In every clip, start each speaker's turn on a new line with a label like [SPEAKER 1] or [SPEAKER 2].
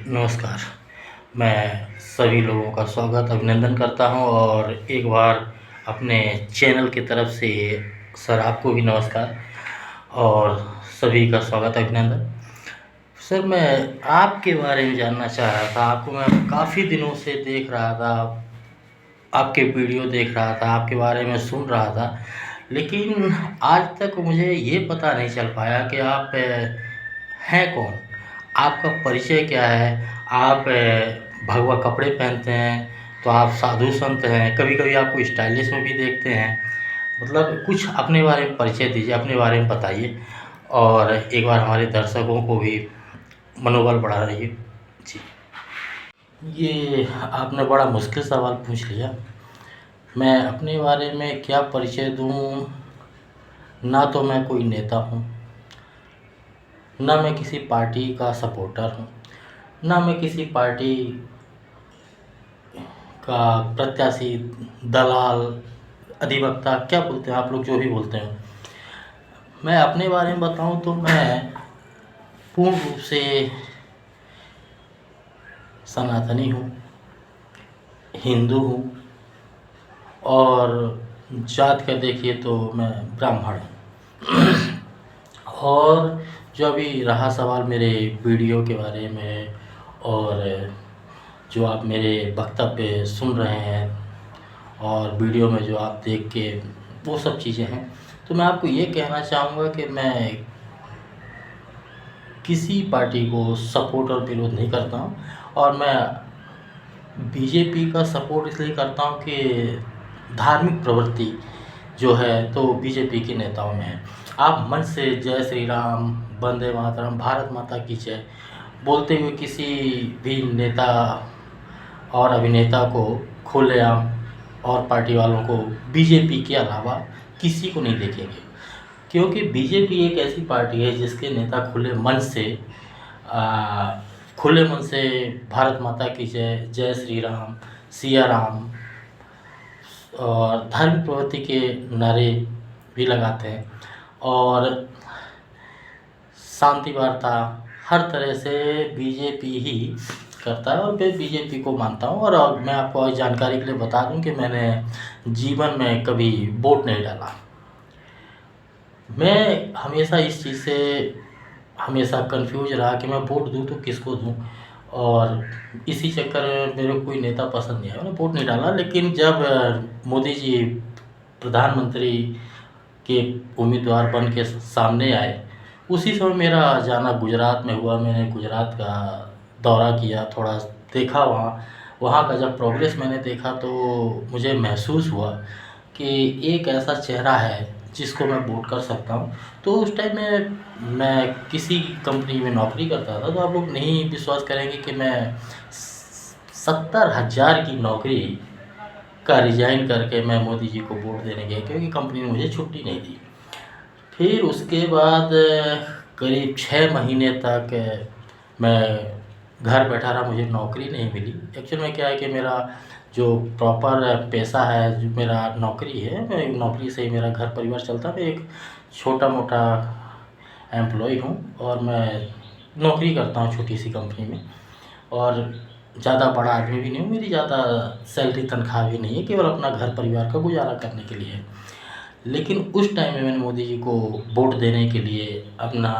[SPEAKER 1] नमस्कार। मैं सभी लोगों का स्वागत अभिनंदन करता हूँ और एक बार अपने चैनल की तरफ से सर आपको भी नमस्कार और सभी का स्वागत अभिनंदन। सर मैं आपके बारे में जानना चाह रहा था, आपको मैं काफ़ी दिनों से देख रहा था, आपके वीडियो देख रहा था, आपके बारे में सुन रहा था, लेकिन आज तक मुझे ये पता नहीं चल पाया कि आप हैं कौन? आपका परिचय क्या है? आप भगवा कपड़े पहनते हैं, तो आप साधु संत हैं, कभी-कभी आपको स्टाइलिश में भी देखते हैं। मतलब कुछ अपने बारे में परिचय दीजिए, अपने बारे में बताइए और एक बार हमारे दर्शकों को भी मनोबल बढ़ा रहिए। जी। ये आपने बड़ा मुश्किल सवाल पूछ लिया। मैं अपने बारे में क्या परिचय दूँ? ना तो मैं कोई नेता हूँ, ना मैं किसी पार्टी का सपोर्टर हूँ, ना मैं किसी पार्टी का प्रत्याशी, दलाल, अधिवक्ता क्या बोलते हैं आप लोग जो भी बोलते हैं। मैं अपने बारे में बताऊँ तो मैं पूर्ण रूप से सनातनी हूँ, हिंदू हूँ और जात का देखिए तो मैं ब्राह्मण हूँ। और जो अभी रहा सवाल मेरे वीडियो के बारे में और जो आप मेरे वक्तव्य सुन रहे हैं और वीडियो में जो आप देख के वो सब चीज़ें हैं, तो मैं आपको ये कहना चाहूँगा कि मैं किसी पार्टी को सपोर्ट और विरोध नहीं करता हूँ और मैं बीजेपी का सपोर्ट इसलिए करता हूँ कि धार्मिक प्रवृत्ति जो है तो बीजेपी के नेताओं में है। आप मंच से जय श्री राम, वंदे मातरम, भारत माता की जय बोलते हुए किसी भी नेता और अभिनेता को खुलेआम और पार्टी वालों को बीजेपी के अलावा किसी को नहीं देखेंगे, क्योंकि बीजेपी एक ऐसी पार्टी है जिसके नेता आ, खुले मन से भारत माता की जय, जय श्री राम, सिया राम और धार्मिक प्रवृत्ति के नारे भी लगाते हैं और शांति वार्ता हर तरह से बीजेपी ही करता है और मैं बीजेपी को मानता हूँ। और मैं आपको और जानकारी के लिए बता दूं कि मैंने जीवन में कभी वोट नहीं डाला। मैं हमेशा इस चीज़ से हमेशा कन्फ्यूज रहा कि मैं वोट दूँ तो किसको दूँ और इसी चक्कर में मेरे को कोई नेता पसंद नहीं आया, मैंने वोट नहीं डाला। लेकिन जब मोदी जी प्रधानमंत्री के उम्मीदवार बन के सामने आए, उसी समय मेरा जाना गुजरात में हुआ। मैंने गुजरात का दौरा किया, थोड़ा देखा वहाँ। वहाँ का जब प्रोग्रेस मैंने देखा तो मुझे महसूस हुआ कि एक ऐसा चेहरा है जिसको मैं वोट कर सकता हूँ। तो उस टाइम में मैं किसी कंपनी में नौकरी करता था, तो आप लोग नहीं विश्वास करेंगे कि मैं 70,000 की नौकरी का रिज़ाइन करके मैं मोदी जी को वोट देने गया, क्योंकि कंपनी ने मुझे छुट्टी नहीं दी। फिर उसके बाद करीब 6 महीने तक मैं घर बैठा रहा, मुझे नौकरी नहीं मिली। एक्चुअल में क्या है कि मेरा जो प्रॉपर पेशा है, जो मेरा नौकरी है, मैं नौकरी से ही मेरा घर परिवार चलता है। मैं एक छोटा-मोटा एम्प्लॉई हूँ और मैं नौकरी करता हूँ छोटी-सी कंपनी में और ज़्यादा बड़ा आदमी भी नहीं हूँ। मेरी ज़्यादा सैलरी तनख्वाह भी नहीं है, केवल अपना घर परिवार का गुज़ारा करने के लिए है। लेकिन उस टाइम में मैंने मोदी जी को वोट देने के लिए अपना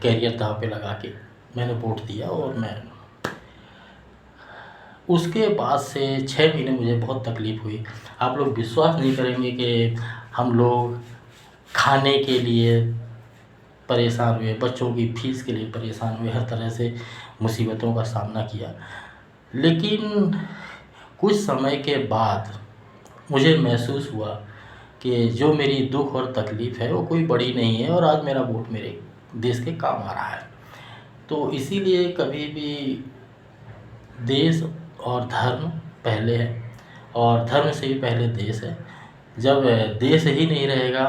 [SPEAKER 1] करियर दाँव पे लगा के मैंने वोट दिया और मैं उसके बाद से 6 महीने मुझे बहुत तकलीफ़ हुई। आप लोग विश्वास नहीं करेंगे कि हम लोग खाने के लिए परेशान हुए, बच्चों की फ़ीस के लिए परेशान हुए, हर तरह से मुसीबतों का सामना किया। लेकिन कुछ समय के बाद मुझे महसूस हुआ कि जो मेरी दुःख और तकलीफ़ है वो कोई बड़ी नहीं है और आज मेरा वोट मेरे देश के काम आ रहा है। तो इसीलिए कभी भी देश और धर्म पहले है और धर्म से भी पहले देश है। जब देश ही नहीं रहेगा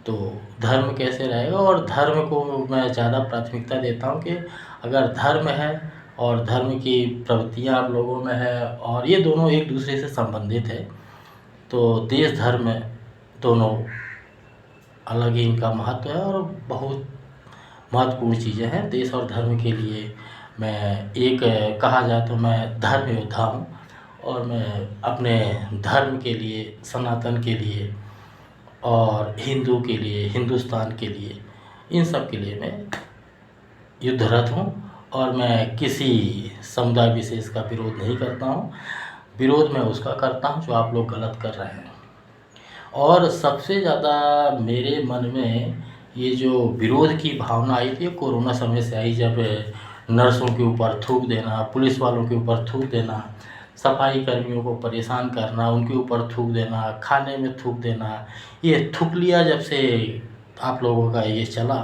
[SPEAKER 1] तो धर्म कैसे रहेगा। और धर्म को मैं ज़्यादा प्राथमिकता देता हूँ कि अगर धर्म है और धर्म की प्रवृत्तियाँ आप लोगों में है और ये दोनों एक दूसरे से संबंधित है, तो देश धर्म दोनों अलग ही इनका महत्व है और बहुत महत्वपूर्ण चीज़ें हैं। देश और धर्म के लिए मैं एक कहा जाए तो मैं धर्म योद्धा हूँ और मैं अपने धर्म के लिए, सनातन के लिए और हिंदू के लिए, हिंदुस्तान के लिए, इन सब के लिए मैं युद्धरत हूँ और मैं किसी समुदाय विशेष का विरोध नहीं करता हूँ। विरोध मैं उसका करता हूँ जो आप लोग गलत कर रहे हैं। और सबसे ज़्यादा मेरे मन में ये जो विरोध की भावना आई थी, कोरोना समय से आई, जब नर्सों के ऊपर थूक देना, पुलिस वालों के ऊपर थूक देना, सफाई कर्मियों को परेशान करना, उनके ऊपर थूक देना, खाने में थूक देना, ये थुकलिया जब से आप लोगों का ये चला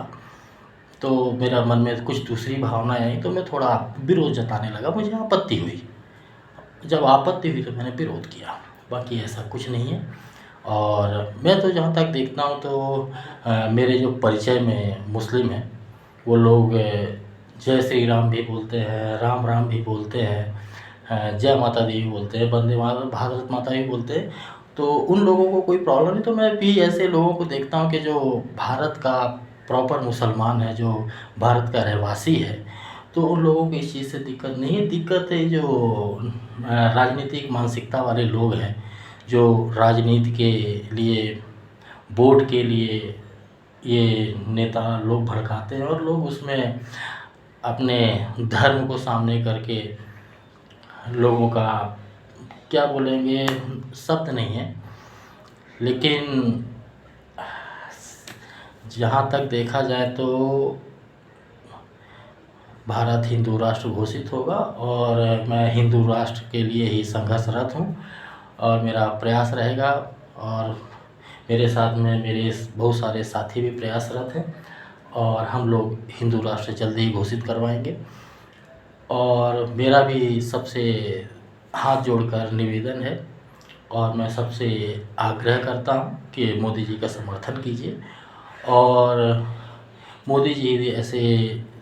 [SPEAKER 1] तो मेरा मन में कुछ दूसरी भावनाएँ आई, तो मैं थोड़ा विरोध जताने लगा, मुझे आपत्ति हुई। जब आपत्ति हुई तो मैंने विरोध किया, बाकी ऐसा कुछ नहीं है। और मैं तो जहाँ तक देखता हूँ तो मेरे जो परिचय में मुस्लिम हैं, वो लोग जय श्री राम भी बोलते हैं, राम राम भी बोलते हैं, जय माता दी भी बोलते हैं, वंदे भारत माता भी बोलते हैं। तो उन लोगों को कोई प्रॉब्लम नहीं। तो मैं भी ऐसे लोगों को देखता हूँ कि जो भारत का प्रॉपर मुसलमान है, जो भारत का रहवासी है, तो उन लोगों को इस चीज़ से दिक्कत नहीं है। दिक्कत है जो राजनीतिक मानसिकता वाले लोग हैं, जो राजनीति के लिए, वोट के लिए ये नेता लोग भड़काते हैं और लोग उसमें अपने धर्म को सामने करके लोगों का, क्या बोलेंगे, शब्द नहीं है, लेकिन जहाँ तक देखा जाए तो भारत हिंदू राष्ट्र घोषित होगा और मैं हिंदू राष्ट्र के लिए ही संघर्षरत हूँ और मेरा प्रयास रहेगा। और मेरे साथ में मेरे बहुत सारे साथी भी प्रयासरत हैं और हम लोग हिंदू राष्ट्र जल्दी ही घोषित करवाएंगे। और मेरा भी सबसे हाथ जोड़कर निवेदन है और मैं सबसे आग्रह करता हूँ कि मोदी जी का समर्थन कीजिए। और मोदी जी ऐसे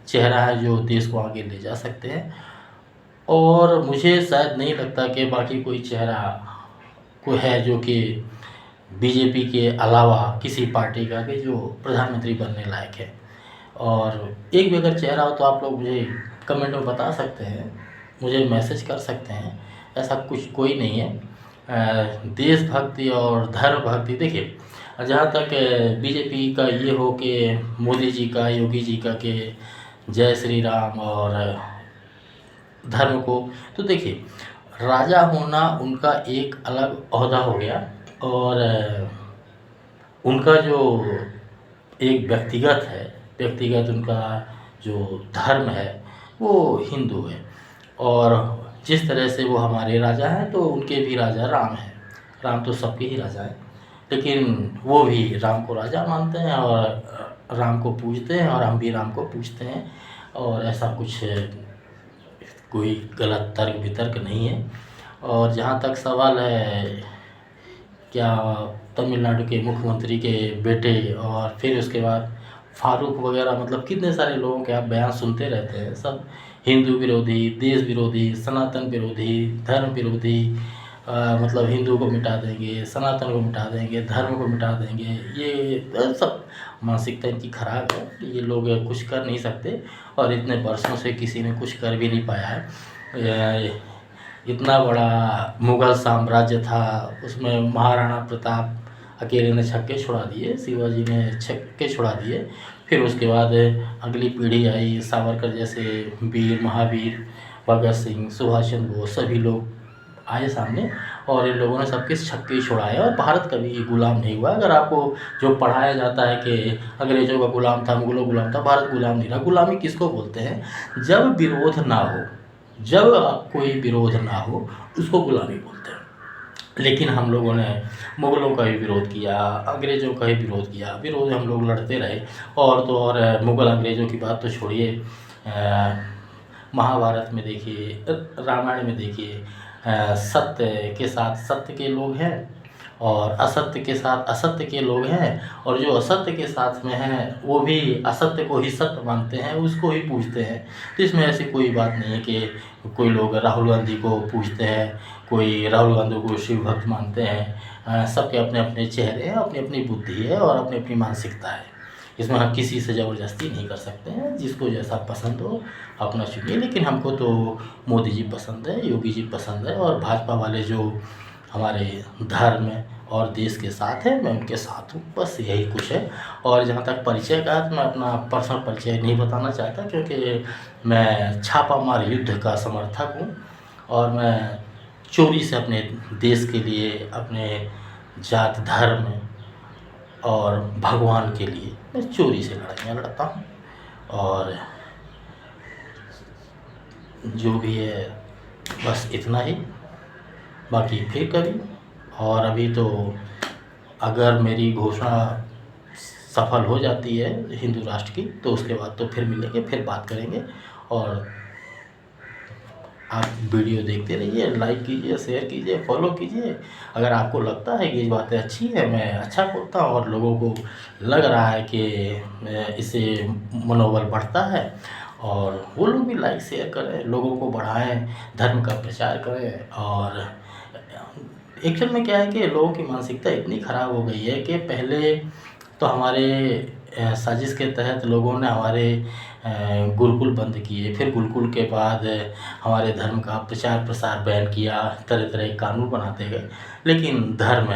[SPEAKER 1] चेहरा है जो देश को आगे ले जा सकते हैं और मुझे शायद नहीं लगता कि बाकी कोई चेहरा कोई है जो कि बीजेपी के अलावा किसी पार्टी का कि जो प्रधानमंत्री बनने लायक है। और एक भी अगर चेहरा हो तो आप लोग मुझे कमेंट में बता सकते हैं, मुझे मैसेज कर सकते हैं। ऐसा कुछ कोई नहीं है। देशभक्ति और धर्म भक्ति, देखिए जहाँ तक बीजेपी का ये हो कि मोदी जी का, योगी जी का कि जय श्री राम और धर्म को, तो देखिए राजा होना उनका एक अलग ओहदा हो गया और उनका जो एक व्यक्तिगत उनका जो धर्म है वो हिंदू है। और जिस तरह से वो हमारे राजा हैं तो उनके भी राजा राम हैं। राम तो सबके ही राजा हैं, लेकिन वो भी राम को राजा मानते हैं और राम को पूजते हैं और हम भी राम को पूजते हैं। और ऐसा कुछ कोई गलत तर्क वितर्क नहीं है। और जहाँ तक सवाल है क्या तमिलनाडु के मुख्यमंत्री के बेटे और फिर उसके बाद फारूक वगैरह, मतलब कितने सारे लोगों के आप बयान सुनते रहते हैं, सब हिंदू विरोधी, देश विरोधी, सनातन विरोधी, धर्म विरोधी, मतलब हिंदू को मिटा देंगे, सनातन को मिटा देंगे, धर्म को मिटा देंगे। ये सब मानसिकता इनकी खराब है। ये लोग कुछ कर नहीं सकते और इतने वर्षों से किसी ने कुछ कर भी नहीं पाया है। इतना बड़ा मुग़ल साम्राज्य था, उसमें महाराणा प्रताप अकेले ने छक्के छुड़ा दिए, शिवाजी ने छक्के छुड़ा दिए। फिर उसके बाद अगली पीढ़ी आई, सावरकर जैसे वीर, महावीर, भगत सिंह, सुभाष चंद्र बोस, सभी लोग आए सामने और इन लोगों ने सबके छक्के छुड़ाए और भारत कभी गुलाम नहीं हुआ। अगर आपको जो पढ़ाया जाता है कि अंग्रेज़ों का गुलाम था, मुग़लों का गुलाम था, भारत गुलाम नहीं रहा। गुलामी किसको बोलते हैं? जब विरोध ना हो, जब कोई विरोध ना हो, उसको गुलामी बोलते हैं। लेकिन हम लोगों ने मुग़लों का भी विरोध किया, अंग्रेज़ों का भी विरोध किया, विरोध हम लोग लड़ते रहे। और तो और मुग़ल अंग्रेज़ों की बात तो छोड़िए, महाभारत में देखिए, रामायण में देखिए, सत्य के साथ सत्य के लोग हैं और असत्य के साथ असत्य के लोग हैं। और जो असत्य के साथ में हैं वो भी असत्य को ही सत्य मानते हैं, उसको ही पूजते हैं। तो इसमें ऐसी कोई बात नहीं है कि कोई लोग राहुल गांधी को पूजते हैं, कोई राहुल गांधी को शिव भक्त मानते हैं। सबके अपने अपने चेहरे हैं, अपनी अपनी बुद्धि है और अपनी अपनी मानसिकता है। इसमें हम किसी से ज़बरदस्ती नहीं कर सकते हैं, जिसको जैसा पसंद हो अपना चुनिए। लेकिन हमको तो मोदी जी पसंद है, योगी जी पसंद है, और भाजपा वाले जो हमारे धर्म और देश के साथ है, मैं उनके साथ हूँ, बस यही कुछ है। और जहाँ तक परिचय का है, तो मैं अपना पर्सनल परिचय नहीं बताना चाहता, क्योंकि मैं छापामार युद्ध का समर्थक हूँ, और मैं चोरी से अपने देश के लिए, अपने जात धर्म और भगवान के लिए मैं चोरी से लड़ाइयाँ लड़ता हूँ। और जो भी है बस इतना ही, बाकी फिर कभी। और अभी तो अगर मेरी घोषणा सफल हो जाती है हिंदू राष्ट्र की, तो उसके बाद तो फिर मिलेंगे, फिर बात करेंगे। और आप वीडियो देखते रहिए, लाइक कीजिए, शेयर कीजिए, फॉलो कीजिए। अगर आपको लगता है कि ये बातें अच्छी हैं, मैं अच्छा बोलता हूँ और लोगों को लग रहा है कि इससे मनोबल बढ़ता है, और वो लोग भी लाइक शेयर करें, लोगों को बढ़ाएं, धर्म का प्रचार करें। और एक्चुअल में क्या है कि लोगों की मानसिकता इतनी ख़राब हो गई है कि पहले तो हमारे साजिश के तहत लोगों ने हमारे गुरुकुल बंद किए, फिर गुरुकुल के बाद हमारे धर्म का प्रचार प्रसार बैन किया, तरह तरह के कानून बनाते गए, लेकिन धर्म